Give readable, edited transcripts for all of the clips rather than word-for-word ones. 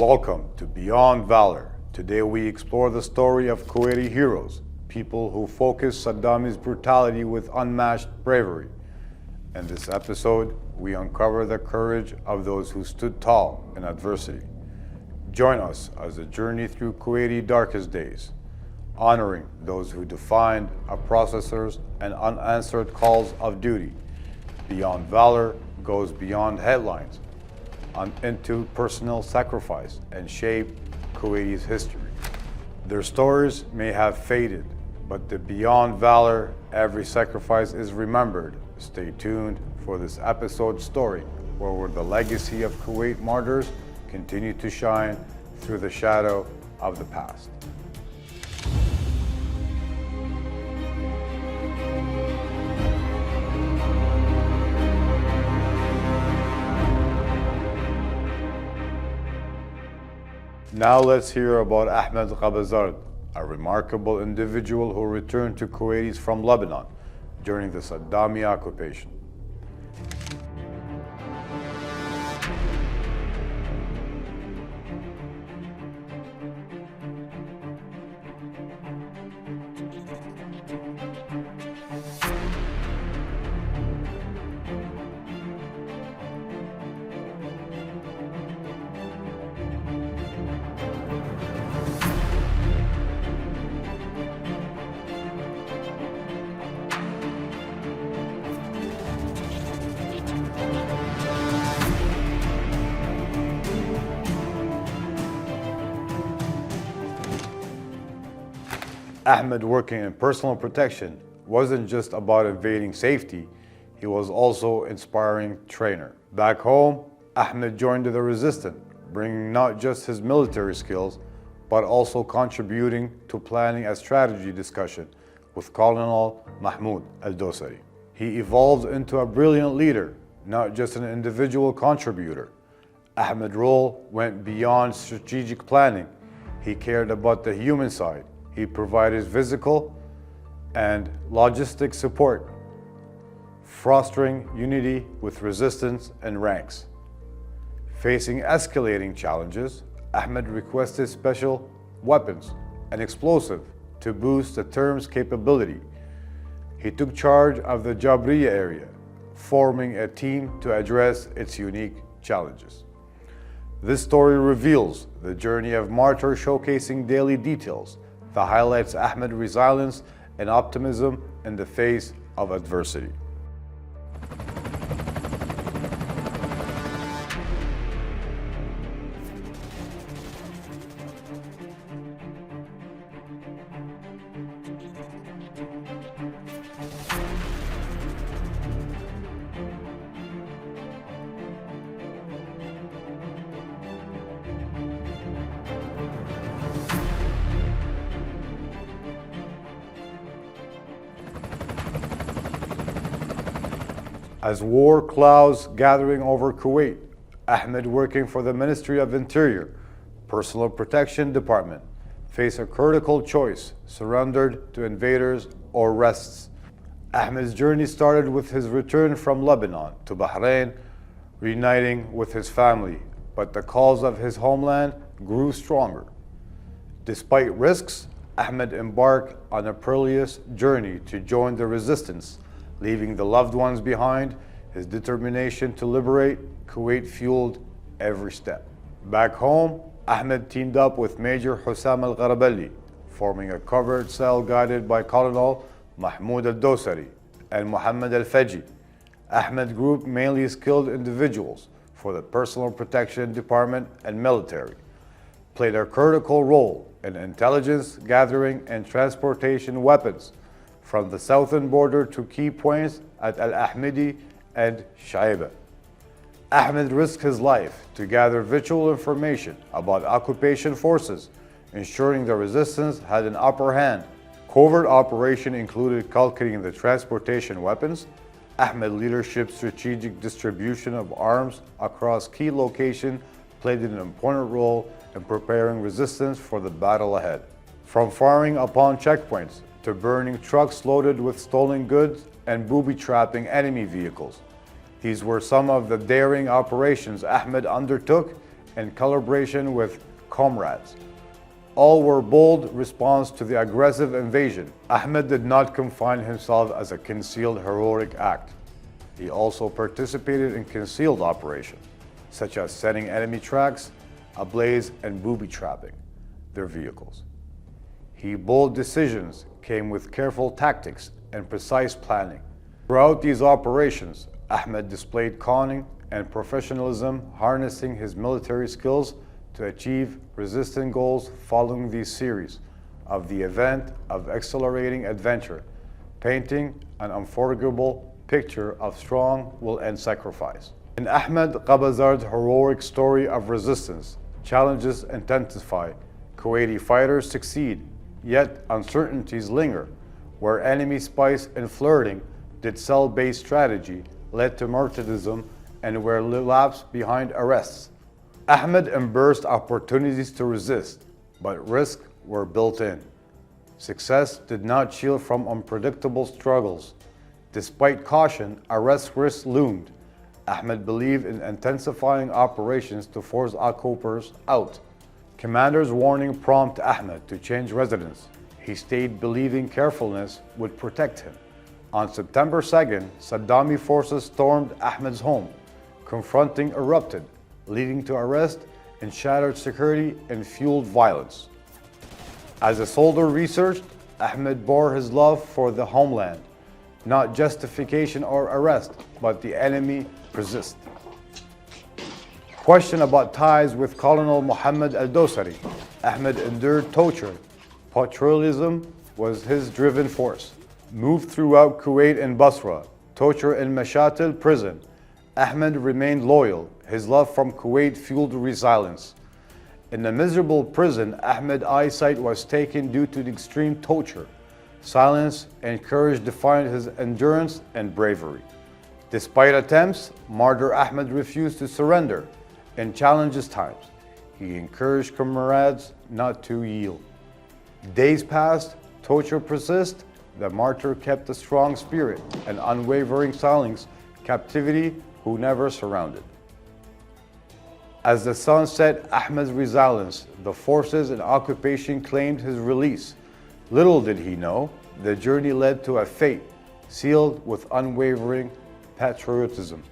Welcome to Beyond Valor. Today we explore the story of Kuwaiti heroes, people who focused Saddam's brutality with unmatched bravery. In this episode, we uncover the courage of those who stood tall in adversity. Join us as a journey through Kuwaiti darkest days, honoring those who defined oppressors and unanswered calls of duty. Beyond Valor goes beyond headlines into personal sacrifice and shaped Kuwaiti's history. Their stories may have faded, but the beyond valor, every sacrifice is remembered. Stay tuned for this episode's story, where the legacy of Kuwait martyrs continue to shine through the shadow of the past. Now let's hear about Ahmad Qabazard, a remarkable individual who returned to Kuwaitis from Lebanon during the Saddami occupation. Ahmed working in personal protection wasn't just about invading safety, he was also inspiring trainer. Back home, Ahmed joined the resistance, bringing not just his military skills, but also contributing to planning a strategy discussion with Colonel Mahmoud al-Dosari. He evolved into a brilliant leader, not just an individual contributor. Ahmed's role went beyond strategic planning. He cared about the human side. He provided physical and logistic support, fostering unity with resistance and ranks. Facing escalating challenges, Ahmed requested special weapons and explosives to boost the term's capability. He took charge of the Jabriya area, forming a team to address its unique challenges. This story reveals the journey of martyrs, showcasing daily details that highlights Ahmed's resilience and optimism in the face of adversity. As war clouds gathering over Kuwait, Ahmed, working for the Ministry of Interior, Personal Protection Department, faced a critical choice: surrendered to invaders or rests. Ahmed's journey started with his return from Lebanon to Bahrain, reuniting with his family, but the cause of his homeland grew stronger. Despite risks, Ahmed embarked on a perilous journey to join the resistance, leaving the loved ones behind. His determination to liberate Kuwait fueled every step. Back home, Ahmed teamed up with Major Hussam al-Gharabali, forming a covert cell guided by Colonel Mahmoud al-Dosari and Muhammad al-Faji. Ahmed grouped mainly skilled individuals for the Personal Protection Department and military, played a critical role in intelligence gathering and transportation weapons from the southern border to key points at Al-Ahmadi and Shaiba. Ahmed risked his life to gather vital information about occupation forces, ensuring the resistance had an upper hand. Covert operation included calculating the transportation weapons. Ahmed's leadership, strategic distribution of arms across key locations played an important role in preparing resistance for the battle ahead. From firing upon checkpoints to burning trucks loaded with stolen goods and booby-trapping enemy vehicles. These were some of the daring operations Ahmed undertook and collaboration with comrades. All were bold response to the aggressive invasion. Ahmed did not confine himself as a concealed heroic act. He also participated in concealed operations, such as setting enemy tracks ablaze and booby-trapping their vehicles. His bold decisions came with careful tactics and precise planning. Throughout these operations, Ahmed displayed cunning and professionalism, harnessing his military skills to achieve resistant goals following these series of the event of accelerating adventure, painting an unforgettable picture of strong will and sacrifice. In Ahmad Qabazard's heroic story of resistance, challenges intensify, Kuwaiti fighters succeed, yet uncertainties linger, where enemy spies and flirting did cell-based strategy led to martyrdom and where lapse behind arrests. Ahmed embraced opportunities to resist, but risks were built in. Success did not shield from unpredictable struggles. Despite caution, arrest risks loomed. Ahmed believed in intensifying operations to force occupers out. Commander's warning prompted Ahmed to change residence. He stayed believing carefulness would protect him. On September 2nd, Saddami forces stormed Ahmed's home. Confronting erupted, leading to arrest and shattered security and fueled violence. As a soldier researched, Ahmed bore his love for the homeland, not justification or arrest, but the enemy persist. Question about ties with Colonel Muhammad al-Dosari. Ahmed endured torture. Patriotism was his driven force. Moved throughout Kuwait and Basra, torture in Mashatil prison. Ahmed remained loyal. His love from Kuwait fueled resilience. In the miserable prison, Ahmed's eyesight was taken due to the extreme torture. Silence and courage defined his endurance and bravery. Despite attempts, Martyr Ahmed refused to surrender. In challenges times, he encouraged comrades not to yield. Days passed, torture persisted. The martyr kept a strong spirit and unwavering silence, captivity who never surrounded. As the sun set, Ahmed's resilience, the forces in occupation claimed his release. Little did he know, the journey led to a fate sealed with unwavering patriotism.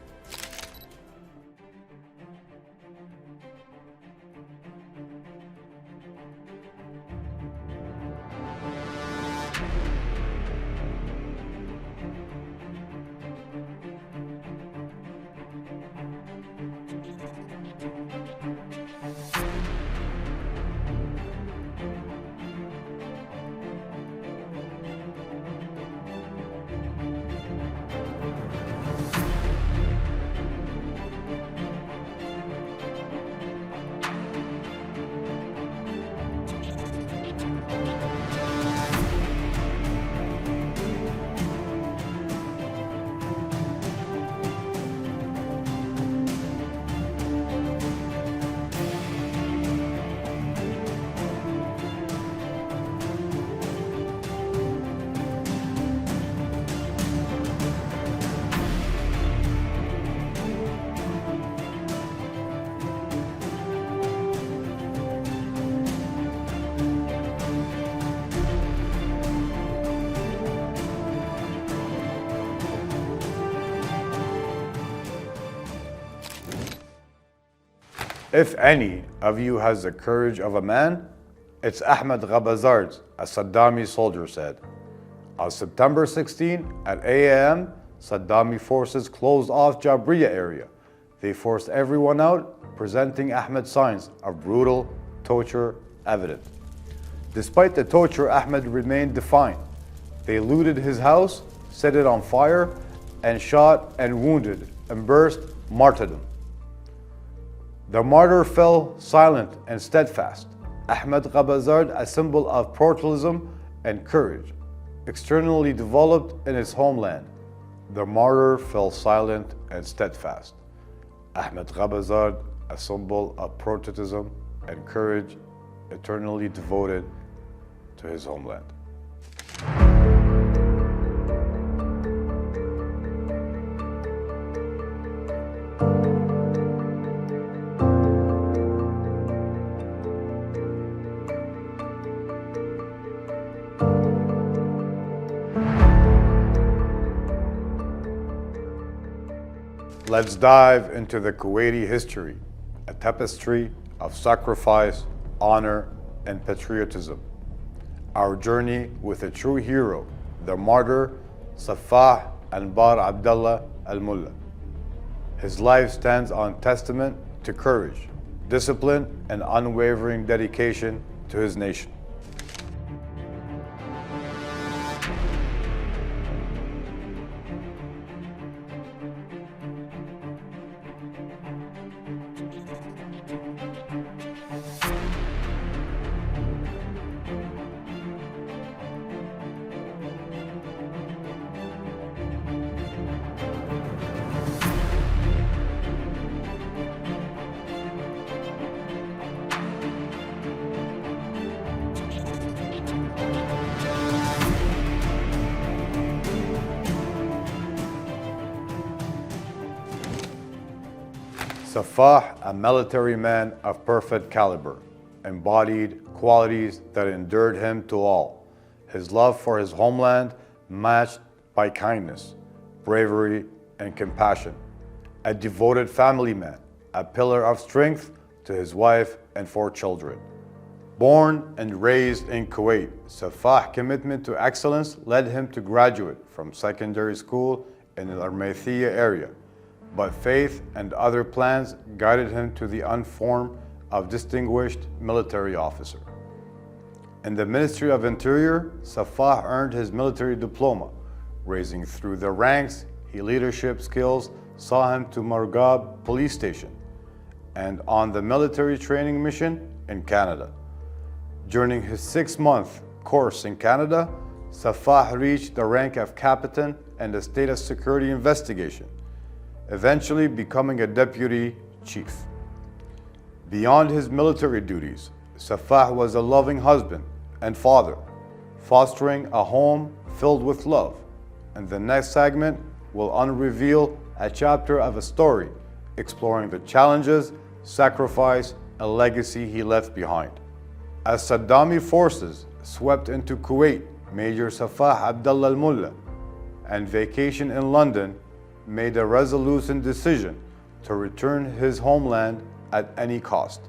If any of you has the courage of a man, it's Ahmad Qabazard, a Saddami soldier said. On September 16 at 8 a.m., Saddami forces closed off Jabriya area. They forced everyone out, presenting Ahmed signs of brutal torture evident. Despite the torture, Ahmed remained defiant. They looted his house, set it on fire, and shot and wounded, embraced martyrdom. The martyr fell silent and steadfast. Ahmad Qabazard, a symbol of patriotism and courage, externally developed in his homeland. The martyr fell silent and steadfast. Ahmad Qabazard, a symbol of patriotism and courage, eternally devoted to his homeland. Let's dive into the Kuwaiti history, a tapestry of sacrifice, honor, and patriotism. Our journey with a true hero, the martyr Saffah AlMullah. His life stands on testament to courage, discipline, and unwavering dedication to his nation. Saffah, a military man of perfect caliber, embodied qualities that endeared him to all. His love for his homeland matched by kindness, bravery, and compassion. A devoted family man, a pillar of strength to his wife and 4 children. Born and raised in Kuwait, Saffah's commitment to excellence led him to graduate from secondary school in the Armethea area. But faith and other plans guided him to the uniform of distinguished military officer. In the Ministry of Interior, Saffah earned his military diploma. Raising through the ranks, his leadership skills saw him to Margab police station and on the military training mission in Canada. During his 6-month course in Canada, Saffah reached the rank of captain in the State of Security Investigation, eventually becoming a deputy chief. Beyond his military duties, Saffah was a loving husband and father, fostering a home filled with love. In the next segment, we'll unreveal a chapter of a story exploring the challenges, sacrifice, and legacy he left behind. As Saddami forces swept into Kuwait, Major Saffah AlMullah, and vacation in London, made a resolute decision to return his homeland at any cost.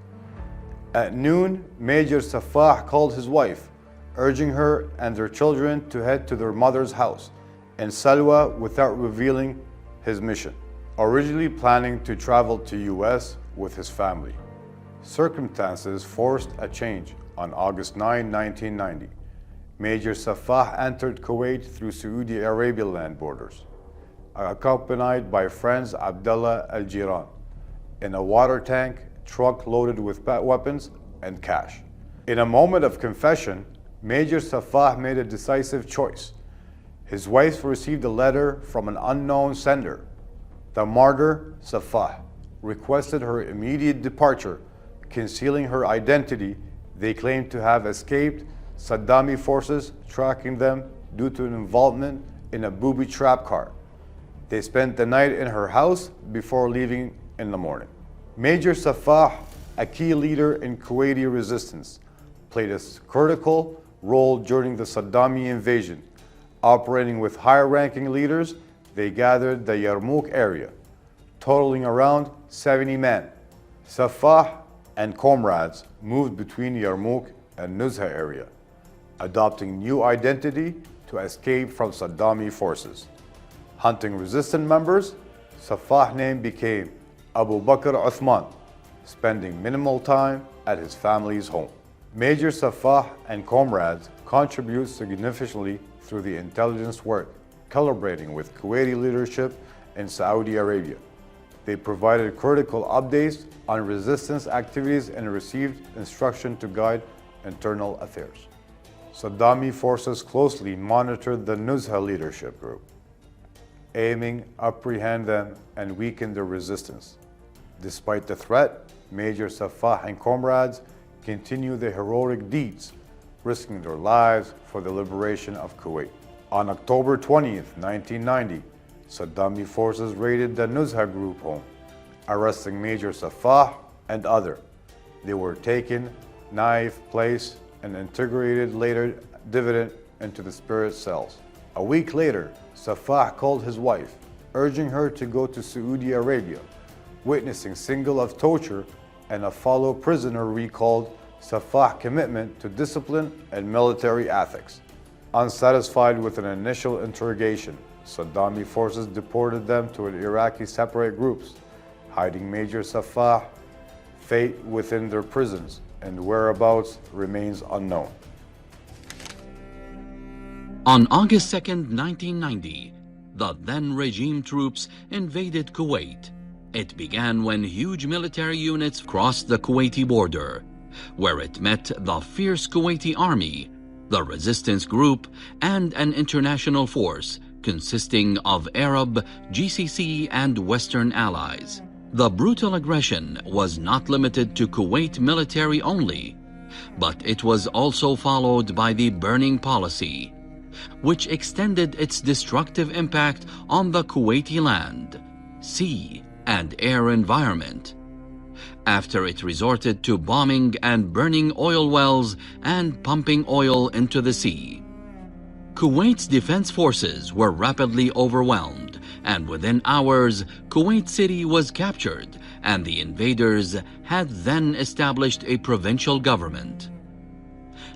At noon, Major Saffah called his wife, urging her and their children to head to their mother's house in Salwa without revealing his mission. Originally planning to travel to US with his family, circumstances forced a change. On August 9, 1990, Major Saffah entered Kuwait through Saudi Arabia land borders, accompanied by friends Abdullah Al-Jiran, in a water tank truck loaded with weapons and cash. In a moment of confession, Major Saffah made a decisive choice. His wife received a letter from an unknown sender. The martyr Saffah requested her immediate departure, concealing her identity. They claimed to have escaped Saddami forces tracking them due to an involvement in a booby trap car. They spent the night in her house before leaving in the morning. Major Saffah, a key leader in Kuwaiti resistance, played a critical role during the Saddami invasion. Operating with high-ranking leaders, they gathered the Yarmouk area, totaling around 70 men. Saffah and comrades moved between Yarmouk and Nuzha area, adopting new identity to escape from Saddami forces. Hunting resistant members, Saffah's name became Abu Bakr Uthman, spending minimal time at his family's home. Major Saffah and comrades contribute significantly through the intelligence work, collaborating with Kuwaiti leadership in Saudi Arabia. They provided critical updates on resistance activities and received instruction to guide internal affairs. Saddami forces closely monitored the Nuzha leadership group, aiming to apprehend them and weaken their resistance. Despite the threat, Major Saffah and comrades continue their heroic deeds, risking their lives for the liberation of Kuwait. On October 20th, 1990, Saddami forces raided the Nuzha group home, arresting Major Saffah and others. They were taken, knife placed, and integrated later dividend into the spirit cells. A week later, Saffah called his wife, urging her to go to Saudi Arabia, witnessing single of torture and a fellow prisoner recalled Saffah commitment to discipline and military ethics. Unsatisfied with an initial interrogation, Saddami forces deported them to Iraqi separate groups, hiding Major Saffah fate within their prisons and whereabouts remains unknown. On August 2nd, 1990, the then regime troops invaded Kuwait. It began when huge military units crossed the Kuwaiti border, where it met the fierce Kuwaiti army, the resistance group, and an international force consisting of Arab, GCC, and Western allies. The brutal aggression was not limited to Kuwait military only, but it was also followed by the burning policy, which extended its destructive impact on the Kuwaiti land, sea, and air environment, after it resorted to bombing and burning oil wells and pumping oil into the sea. Kuwait's defense forces were rapidly overwhelmed, and within hours, Kuwait City was captured, and the invaders had then established a provincial government.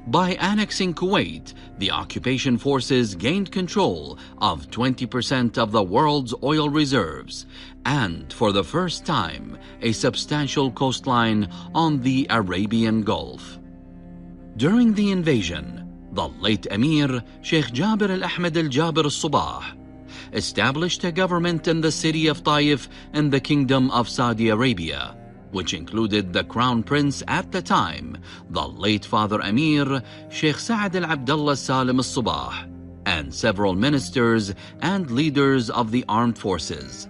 By annexing Kuwait, the occupation forces gained control of 20% of the world's oil reserves and, for the first time, a substantial coastline on the Arabian Gulf. During the invasion, the late Emir Sheikh Jabir al-Ahmad al-Jabir al-Sabah established a government in the city of Taif in the Kingdom of Saudi Arabia, which included the Crown Prince at the time, the late Father Emir Sheikh Saad al-Abdullah Salim al-Sabah, and several ministers and leaders of the armed forces.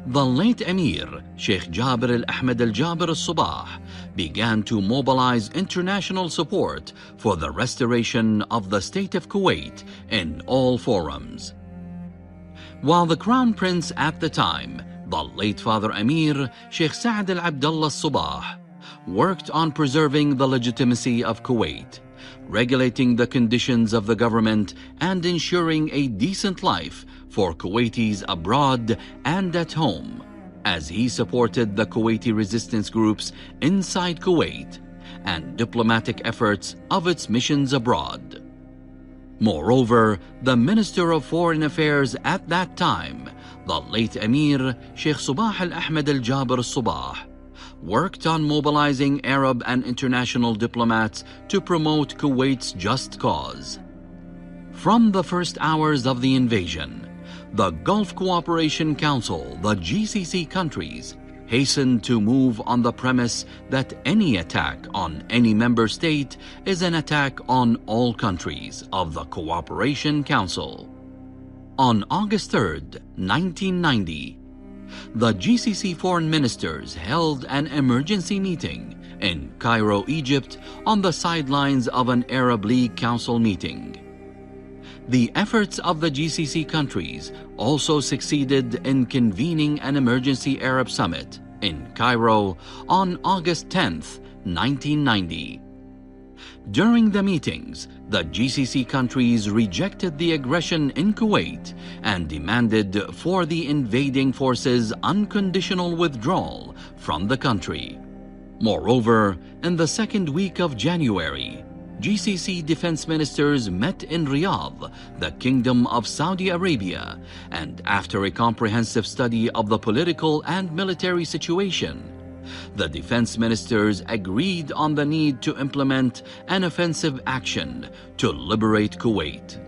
The late Emir Sheikh Jabir al-Ahmad al-Jabir al-Sabah began to mobilize international support for the restoration of the state of Kuwait in all forums. While the Crown Prince at the time, the late Father Emir Sheikh Saad al-Abdullah al-Sabah, worked on preserving the legitimacy of Kuwait, regulating the conditions of the government, and ensuring a decent life for Kuwaitis abroad and at home, as he supported the Kuwaiti resistance groups inside Kuwait and diplomatic efforts of its missions abroad. Moreover, the Minister of Foreign Affairs at that time, the late Emir Sheikh Sabah al-Ahmad al-Jabir al-Sabah, worked on mobilizing Arab and international diplomats to promote Kuwait's just cause. From the first hours of the invasion, the Gulf Cooperation Council, the GCC countries, hastened to move on the premise that any attack on any member state is an attack on all countries of the Cooperation Council. On August 3rd, 1990, the GCC foreign ministers held an emergency meeting in Cairo, Egypt, on the sidelines of an Arab League Council meeting. The efforts of the GCC countries also succeeded in convening an emergency Arab summit in Cairo on August 10th, 1990. During the meetings, the GCC countries rejected the aggression in Kuwait and demanded for the invading forces unconditional withdrawal from the country. Moreover, in the second week of January, GCC defense ministers met in Riyadh, the Kingdom of Saudi Arabia, and after a comprehensive study of the political and military situation, the defense ministers agreed on the need to implement an offensive action to liberate Kuwait.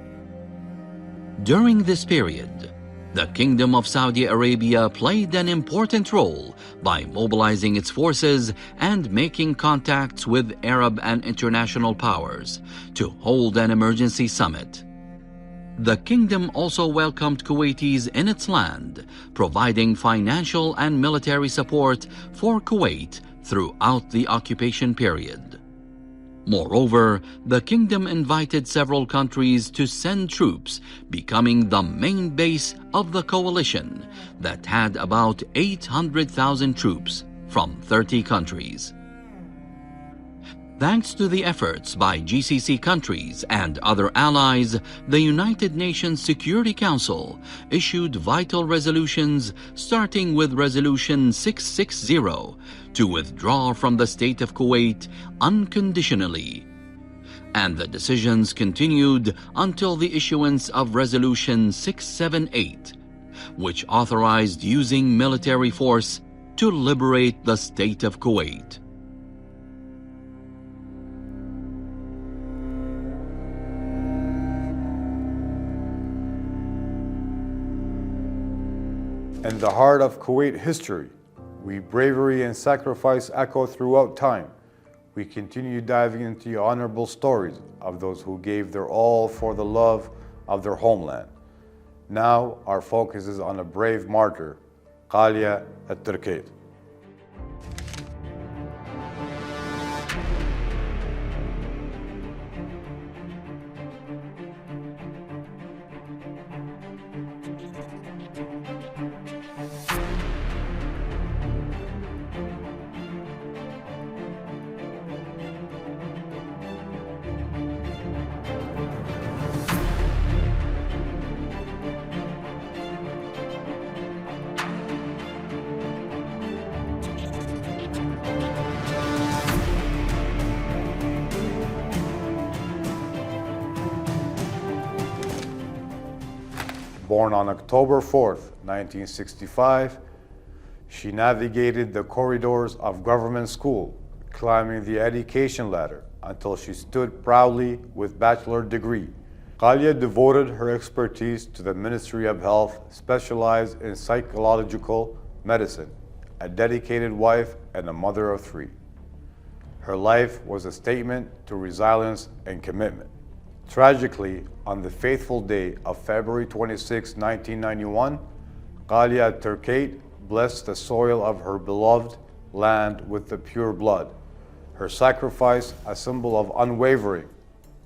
During this period, the Kingdom of Saudi Arabia played an important role by mobilizing its forces and making contacts with Arab and international powers to hold an emergency summit. The kingdom also welcomed Kuwaitis in its land, providing financial and military support for Kuwait throughout the occupation period. Moreover, the kingdom invited several countries to send troops, becoming the main base of the coalition that had about 800,000 troops from 30 countries. Thanks to the efforts by GCC countries and other allies, the United Nations Security Council issued vital resolutions, starting with Resolution 660 to withdraw from the state of Kuwait unconditionally. And the decisions continued until the issuance of Resolution 678, which authorized using military force to liberate the state of Kuwait. In the heart of Kuwait history, we bravery and sacrifice echo throughout time. We continue diving into the honorable stories of those who gave their all for the love of their homeland. Now our focus is on a brave martyr, Ghalia AlTerkeit. Born on October 4th, 1965, she navigated the corridors of government school, climbing the education ladder until she stood proudly with bachelor degree. Ghalia devoted her expertise to the Ministry of Health, specialized in psychological medicine, a dedicated wife and a mother of three. Her life was a statement to resilience and commitment. Tragically, on the fateful day of February 26, 1991, Ghalia AlTerkeit blessed the soil of her beloved land with the pure blood. Her sacrifice, a symbol of unwavering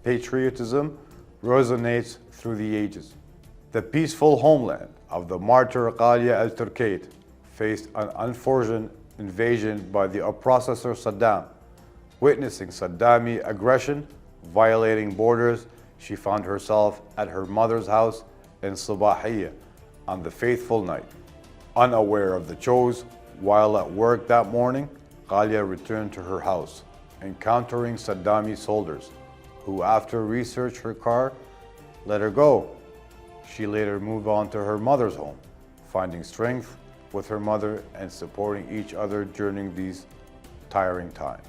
patriotism, resonates through the ages. The peaceful homeland of the martyr Ghalia AlTerkeit faced an unfortunate invasion by the oppressor Saddam. Witnessing Saddami aggression, violating borders, she found herself at her mother's house in Sabahiyya on the fateful night. Unaware of the chose, while at work that morning, Ghalia returned to her house, encountering Saddami soldiers, who after researched her car, let her go. She later moved on to her mother's home, finding strength with her mother and supporting each other during these tiring times.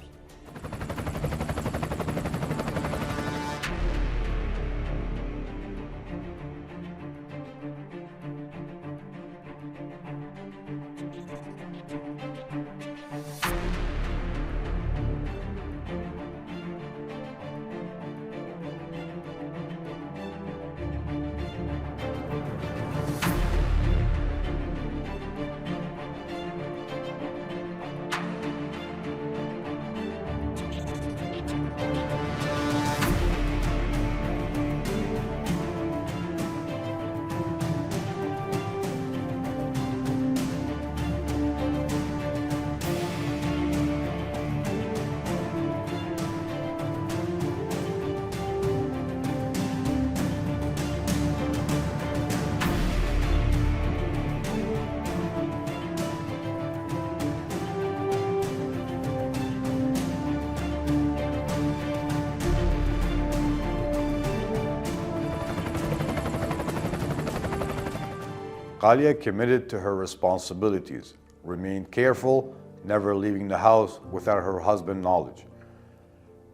Ghalia committed to her responsibilities, remained careful, never leaving the house without her husband's knowledge.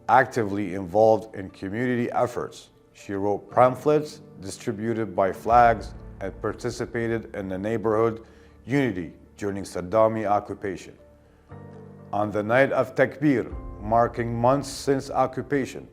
Actively involved in community efforts, she wrote pamphlets distributed by flags and participated in the neighborhood unity during Saddami occupation. On the night of Takbir, marking months since occupation,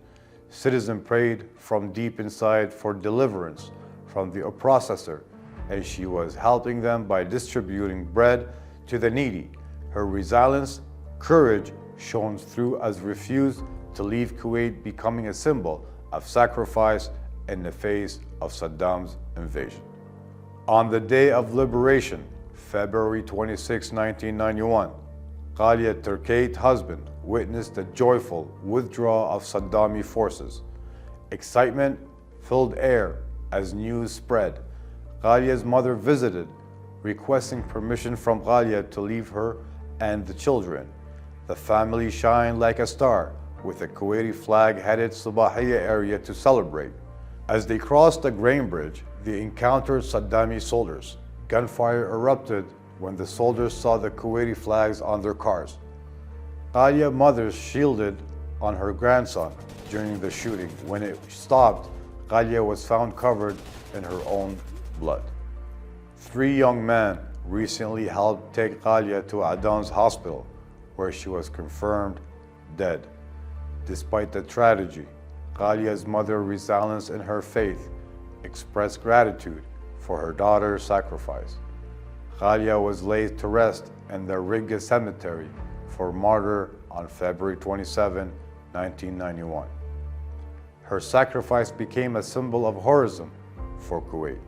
citizens prayed from deep inside for deliverance from the oppressor, and she was helping them by distributing bread to the needy. Her resilience, courage shone through as refused to leave Kuwait, becoming a symbol of sacrifice in the face of Saddam's invasion. On the day of liberation, February 26, 1991, Ghalia AlTerkeit's husband, witnessed the joyful withdrawal of Saddami forces. Excitement filled air as news spread. Ghalia's mother visited, requesting permission from Ghalia to leave her and the children. The family shined like a star, with a Kuwaiti flag headed Sabahiyya area to celebrate. As they crossed the grain bridge, they encountered Saddami soldiers. Gunfire erupted when the soldiers saw the Kuwaiti flags on their cars. Ghalia's mother shielded on her grandson during the shooting. When it stopped, Ghalia was found covered in her own blood. 3 young men recently helped take Ghalia to Adan's hospital, where she was confirmed dead. Despite the tragedy, Ghalia's mother's resilience in her faith expressed gratitude for her daughter's sacrifice. Ghalia was laid to rest in the Riga cemetery for martyr on February 27, 1991. Her sacrifice became a symbol of heroism for Kuwait.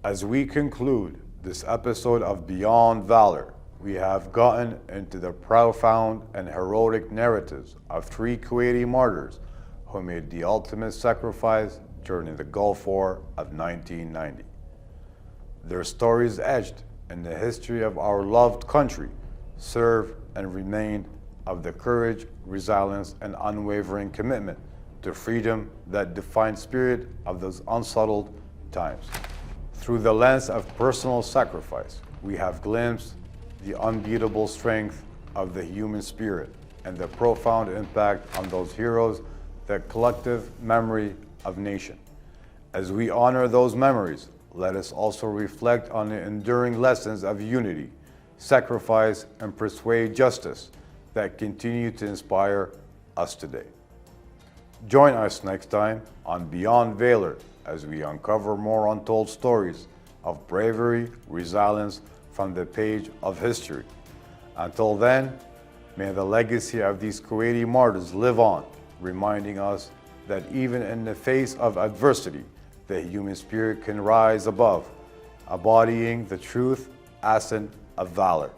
As we conclude this episode of Beyond Valor, we have gotten into the profound and heroic narratives of 3 Kuwaiti martyrs who made the ultimate sacrifice during the Gulf War of 1990. Their stories etched in the history of our loved country serve and remain of the courage, resilience, and unwavering commitment to freedom that defined spirit of those unsettled times. Through the lens of personal sacrifice, we have glimpsed the unbeatable strength of the human spirit and the profound impact on those heroes, the collective memory of nation. As we honor those memories, let us also reflect on the enduring lessons of unity, sacrifice, and persuade justice that continue to inspire us today. Join us next time on Beyond Valor as we uncover more untold stories of bravery, resilience from the page of history. Until then, may the legacy of these Kuwaiti martyrs live on, reminding us that even in the face of adversity, the human spirit can rise above, embodying the truth, essence of valor.